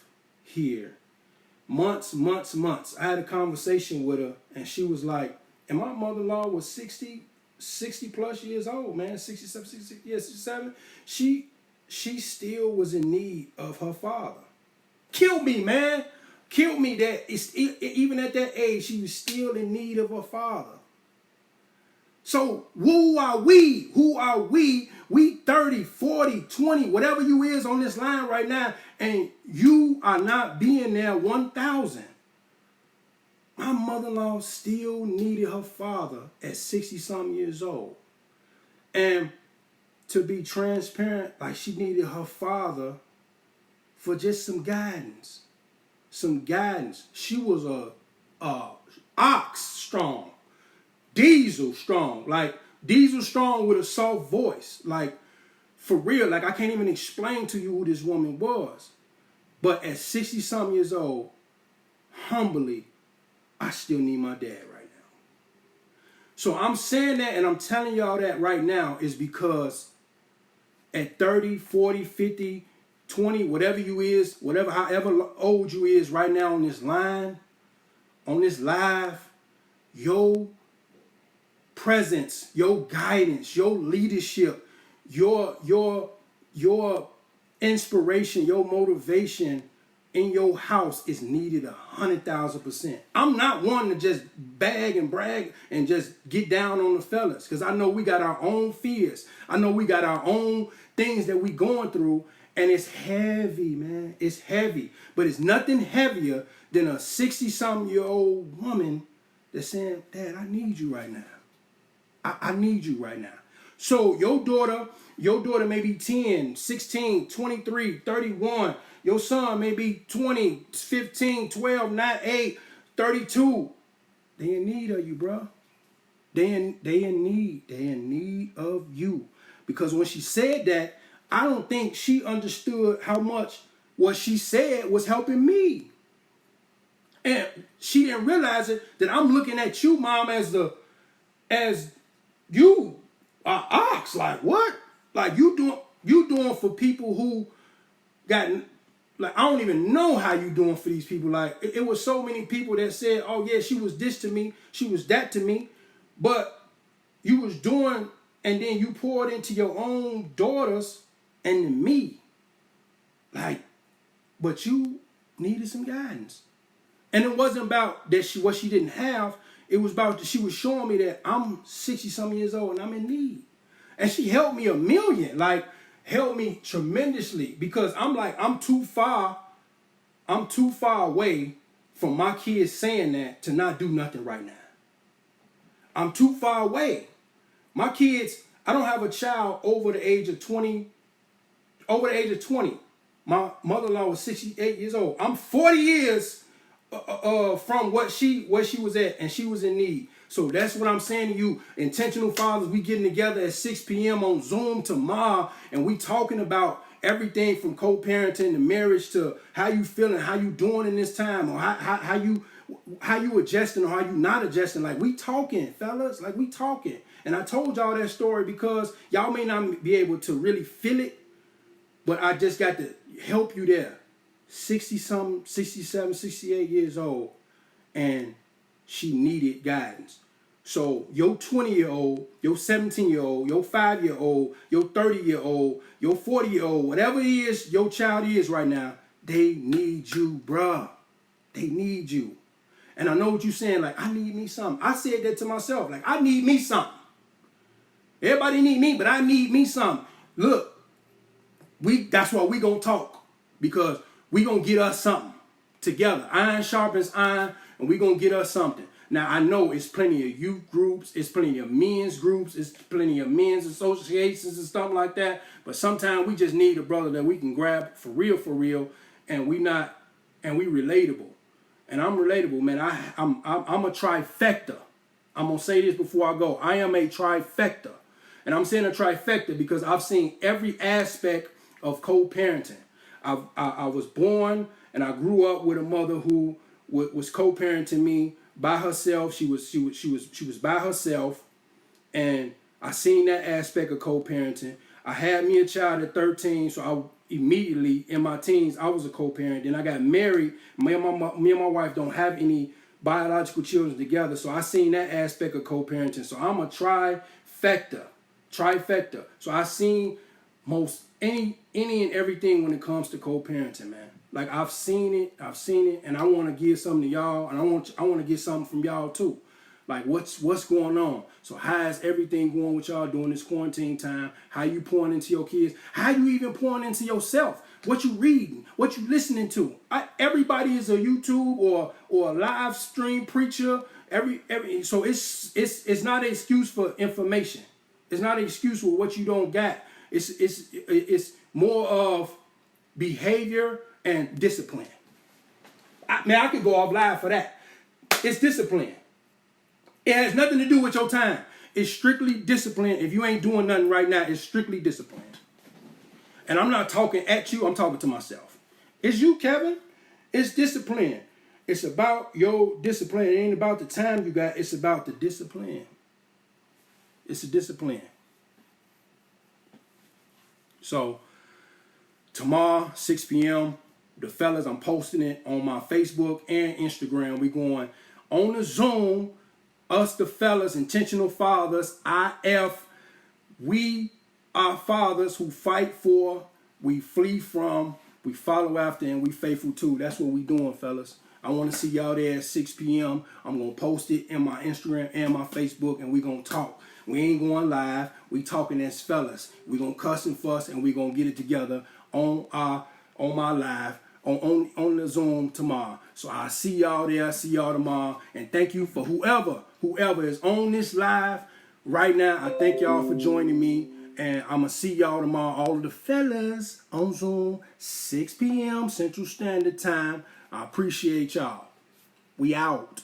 here, months, I had a conversation with her, and she was like, and my mother-in-law was 60 plus years old, man, 67, 60, yeah, 67. She still was in need of her father. Killed me, man. Killed me that even at that age, she was still in need of her father. So who are we? Who are we? We 30, 40, 20, whatever you is on this line right now, and you are not being there 1,000. My mother-in-law still needed her father at 60-something years old. And to be transparent, like she needed her father for just some guidance. Some guidance. She was a ox strong. Diesel strong. Like Diesel strong with a soft voice. Like for real. Like I can't even explain to you who this woman was. But at 60-something years old, humbly, I still need my dad right now. So I'm saying that and I'm telling y'all that right now is because at 30, 40, 50, 20, whatever you is, however old you is right now on this line, on this live, your presence, your guidance, your leadership, your inspiration, your motivation in your house is needed 100,000%. I'm not one to just bag and brag and just get down on the fellas, because I know we got our own fears. I know we got our own things that we going through, and it's heavy, man. It's heavy, but it's nothing heavier than a 60-something-year-old woman that's saying, Dad, I need you right now. I need you right now. So your daughter may be 10, 16, 23, 31. Your son may be 20, 15, 12, 9, 8, 32. They in need of you, bro. They in need of you. Because when she said that, I don't think she understood how much what she said was helping me. And she didn't realize it that I'm looking at you, Mom, as you are ox. Like what? Like you doing for people who got, like, I don't even know how you doing for these people. Like it was so many people that said, oh yeah, she was this to me, she was that to me, but you was doing, and then you poured into your own daughters and to me. Like, but you needed some guidance. And it wasn't about that what she didn't have. It was about that she was showing me that I'm 60-something years old and I'm in need. And she helped me a million, like helped me tremendously, because I'm too far away from my kids saying that to not do nothing right now. I'm too far away. My kids, I don't have a child over the age of 20. My mother-in-law was 68 years old. I'm 40 years from where she was at, and she was in need. So that's what I'm saying to you, intentional fathers. We getting together at 6 p.m. on Zoom tomorrow, and we talking about everything from co-parenting to marriage to how you feeling, how you doing in this time, or how you adjusting or how you not adjusting. Like we talking, fellas, like we talking. And I told y'all that story because y'all may not be able to really feel it, but I just got to help you there. 60-something, 67, 68 years old, and she needed guidance. So your 20-year-old, your 17-year-old, your 5-year-old, your 30-year-old, your 40-year-old, whatever it is your child is right now, they need you, bruh. They need you. And I know what you're saying, like, I need me something. I said that to myself, like, I need me something. Everybody need me, but I need me something. Look, that's why we gonna talk, because we gonna get us something together. Iron sharpens iron, and we gonna get us something. Now, I know it's plenty of youth groups, it's plenty of men's groups, it's plenty of men's associations and stuff like that, but sometimes we just need a brother that we can grab for real, and we relatable. And I'm relatable, man. I'm a trifecta. I'm gonna say this before I go. I am a trifecta. And I'm saying a trifecta because I've seen every aspect of co-parenting. I was born and I grew up with a mother who was co-parenting me by herself. She was by herself, And I seen that aspect of co-parenting. I had me a child at 13, so I immediately, in my teens, I was a co-parent. Then I got married. Me and my wife don't have any biological children together, so I seen that aspect of co-parenting. So I'm a trifecta. So I seen most any and everything when it comes to co-parenting, man. Like I've seen it, and I want to give something to y'all, and I want to get something from y'all too. Like what's going on? So how is everything going with y'all during this quarantine time? How you pouring into your kids? How you even pouring into yourself? What you reading? What you listening to? Everybody is a YouTube or a live stream preacher. So it's not an excuse for information. It's not an excuse for what you don't got. It's more of behavior and discipline. I could go off live for that. It's discipline. It has nothing to do with your time. It's strictly discipline. If you ain't doing nothing right now, it's strictly discipline. And I'm not talking at you, I'm talking to myself. It's you, Kevin. It's discipline. It's about your discipline. It ain't about the time you got. It's about the discipline. It's a discipline. So, tomorrow, 6 p.m., the fellas, I'm posting it on my Facebook and Instagram. We going on the Zoom. Us, the fellas, intentional fathers, IF, we are fathers who fight for, we flee from, we follow after, and we faithful too. That's what we doing, fellas. I want to see y'all there at 6 p.m. I'm going to post it in my Instagram and my Facebook, and we going to talk. We ain't going live. We talking as fellas. We going to cuss and fuss, and we going to get it together on my live. On the Zoom tomorrow. So I'll see y'all there. See y'all tomorrow. And thank you for whoever is on this live right now. I thank y'all for joining me. And I'm going to see y'all tomorrow. All of the fellas on Zoom, 6 p.m. Central Standard Time. I appreciate y'all. We out.